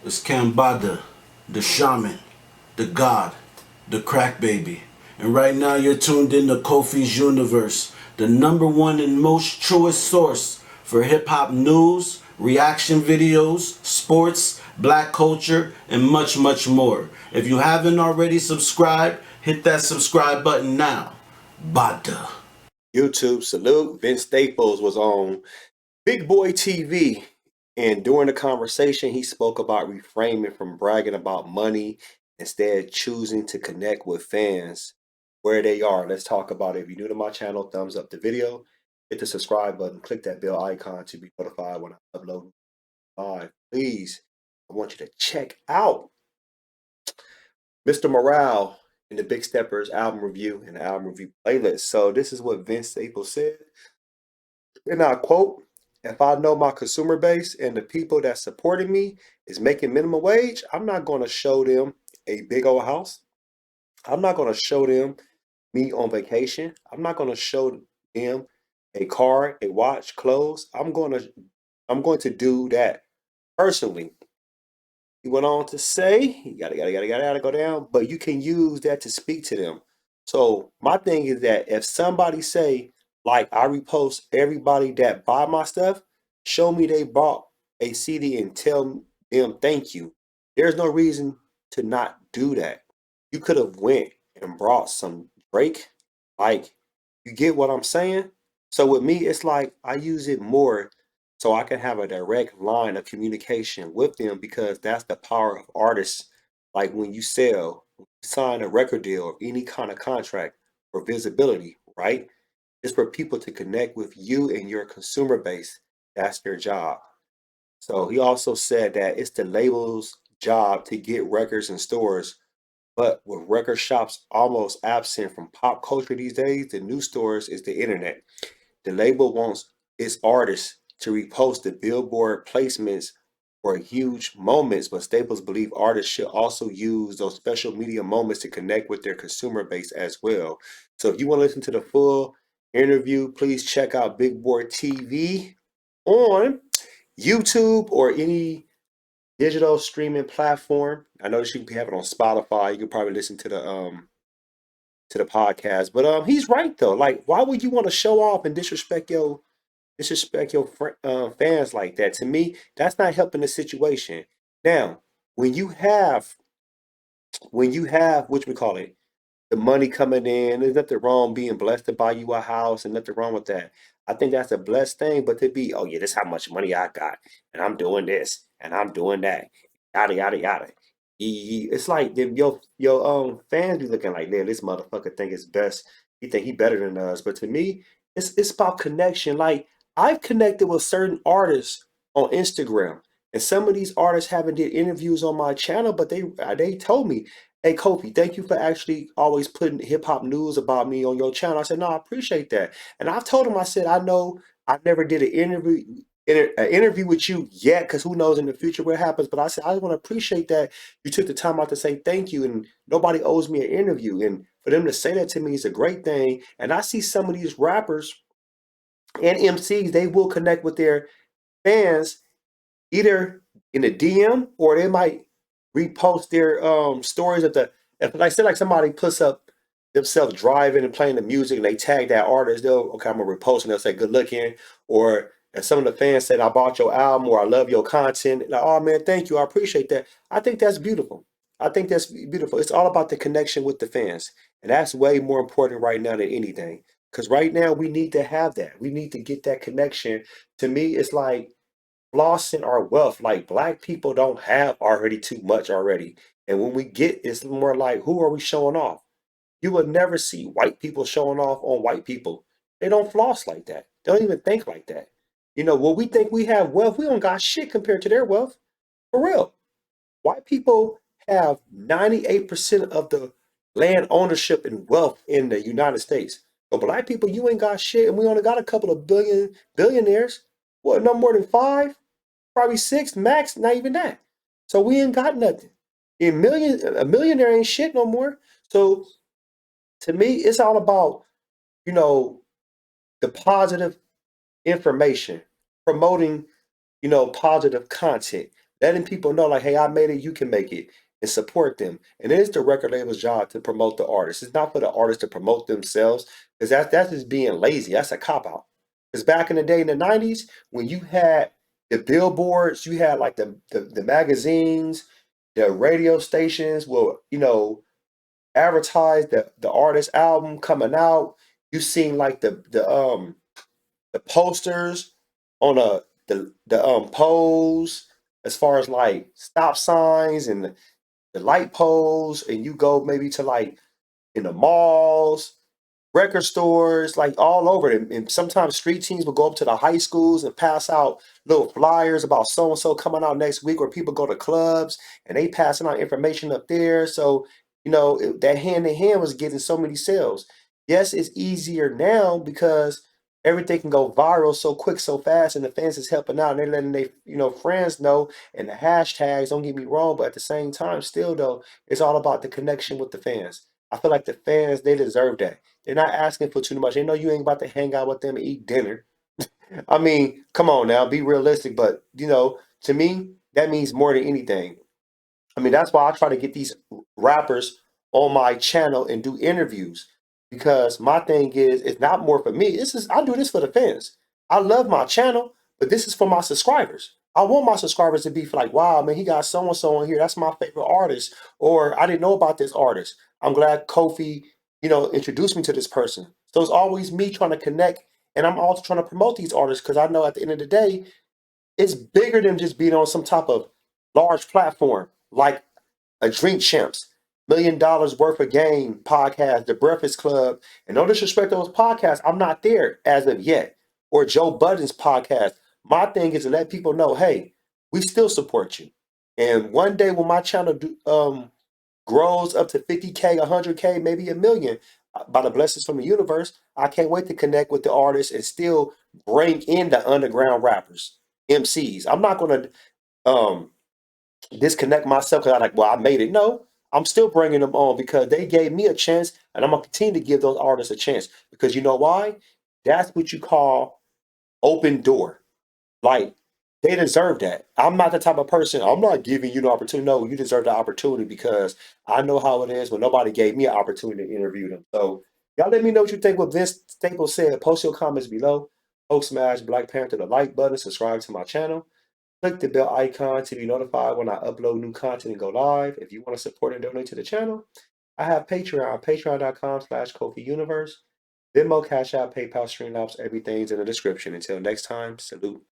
It's Kambada, the shaman, the god, the crack baby. And right now you're tuned in to Kofi's Universe, the number one and most truest source for hip hop news, reaction videos, sports, black culture, and much, much more. If you haven't already subscribed, hit that subscribe button now. Bada. YouTube salute. Vince Staples was on Big Boy TV, and during the conversation, he spoke about reframing from bragging about money, instead choosing to connect with fans where they are. Let's talk about it. If you're new to my channel, thumbs up the video, hit the subscribe button, click that bell icon to be notified when I upload live. Please, I want you to check out Mr. Morale in the Big Steppers album review and album review playlist. So this is what Vince Staples said. And I quote, "If I know my consumer base and the people that supported me is making minimum wage, I'm not going to show them a big old house. I'm not going to show them me on vacation. I'm not going to show them a car, a watch, clothes. I'm going to do that personally." He went on to say, you gotta go down, but you can use that to speak to them. So my thing is that if somebody say, like, I repost everybody that buy my stuff, show me they bought a CD and tell them thank you. There's no reason to not do that. You could have went and brought some Drake. Like, you get what I'm saying? So with me, it's like I use it more so I can have a direct line of communication with them, because that's the power of artists. Like when you sell, sign a record deal or any kind of contract for visibility, right? It's for people to connect with you and your consumer base. That's their job. So he also said that it's the label's job to get records in stores, but with record shops almost absent from pop culture these days, the new stores is the internet. The label wants its artists to repost the billboard placements for huge moments, but Staples believe artists should also use those special media moments to connect with their consumer base as well. So if you want to listen to the full interview, please check out Big Boy TV on YouTube or any digital streaming platform. I know that you can have it on Spotify. You can probably listen to the podcast. But he's right though. Like, why would you want to show off and disrespect your fans like that? To me, that's not helping the situation. Now, when you have what we call it, the money coming in, there's nothing wrong being blessed to buy you a house, and nothing wrong with that. I think that's a blessed thing. But to be, oh yeah, this is how much money I got, and I'm doing this, and I'm doing that, yada yada yada. It's like your fans be looking like, man, this motherfucker think it's best. He think he better than us. But to me, it's about connection. Like, I've connected with certain artists on Instagram, and some of these artists haven't did interviews on my channel, but they told me, "Hey, Kofi, thank you for actually always putting hip hop news about me on your channel." I said, "No, I appreciate that." And I've told him, I said, "I know I never did an interview with you yet, because who knows in the future what happens." But I said, I want to appreciate that you took the time out to say thank you, and nobody owes me an interview. And for them to say that to me is a great thing. And I see some of these rappers and MCs, they will connect with their fans either in a DM, or they might repost their stories of the, if like say like somebody puts up themselves driving and playing the music and they tag that artist, they'll, okay, I'm gonna repost, and they'll say good looking. Or if some of the fans said, "I bought your album," or "I love your content," like, "Oh man, thank you, I appreciate that." I think that's beautiful. I think that's beautiful. It's all about the connection with the fans. And that's way more important right now than anything. Because right now we need to have that. We need to get that connection. To me, it's like flossing our wealth. Like, black people don't have already too much already. And when we get, it's more like, who are we showing off? You would never see white people showing off on white people. They don't floss like that. They don't even think like that. When we think we have wealth, we don't got shit compared to their wealth. For real. White people have 98% of the land ownership and wealth in the United States. But black people, you ain't got shit, and we only got a couple of billionaires. What, no more than five? Probably six max, not even that. So we ain't got nothing. A millionaire ain't shit no more. So to me, it's all about, you know, the positive information, promoting, positive content. letting people know like, hey, I made it, you can make it, and support them. And it is the record label's job to promote the artist. It's not for the artists to promote themselves, because that's just being lazy. That's a cop out. Because back in the day in the 90s, when you had the billboards, you had like the magazines, the radio stations will, advertise the artist album coming out. You seen like the posters on the poles, as far as like stop signs and the light poles, and you go maybe to like in the malls, record stores, like all over. And sometimes street teams will go up to the high schools and pass out little flyers about so and so coming out next week, or people go to clubs and they passing out information up there. So, that hand in hand was getting so many sales. Yes, it's easier now because everything can go viral so quick, so fast, and the fans is helping out and they're letting their, friends know, and the hashtags, don't get me wrong, but at the same time, still though, it's all about the connection with the fans. I feel like the fans, they deserve that. They're not asking for too much. They know you ain't about to hang out with them and eat dinner. I mean, come on now, be realistic. But, to me, that means more than anything. I mean, that's why I try to get these rappers on my channel and do interviews, because my thing is, it's not more for me. I do this for the fans. I love my channel, but this is for my subscribers. I want my subscribers to be like, wow, man, he got so and so on here. That's my favorite artist. Or I didn't know about this artist. I'm glad Kofi, introduced me to this person. So it's always me trying to connect, and I'm also trying to promote these artists, because I know at the end of the day, it's bigger than just being on some type of large platform like a Drink Champs, $1 million worth of game podcast, The Breakfast Club. And no disrespect to those podcasts, I'm not there as of yet. Or Joe Budden's podcast. My thing is to let people know, hey, we still support you. And one day when my channel grows up to 50K, 100K, maybe a million, by the blessings from the universe, I can't wait to connect with the artists and still bring in the underground rappers, MCs. I'm not going to disconnect myself because I made it. No, I'm still bringing them on because they gave me a chance, and I'm gonna continue to give those artists a chance, because you know why? That's what you call open door. Like, they deserve that. I'm not the type of person. I'm not giving you the opportunity. No, you deserve the opportunity, because I know how it is when nobody gave me an opportunity to interview them. So y'all let me know what you think what Vince Staples said. Post your comments below. Post smash Black Panther the like button. Subscribe to my channel. Click the bell icon to be notified when I upload new content and go live. If you want to support and donate to the channel, I have Patreon, patreon.com/KofiUniverse, Venmo, Cash App, PayPal, Streamlabs, everything's in the description. Until next time, salute.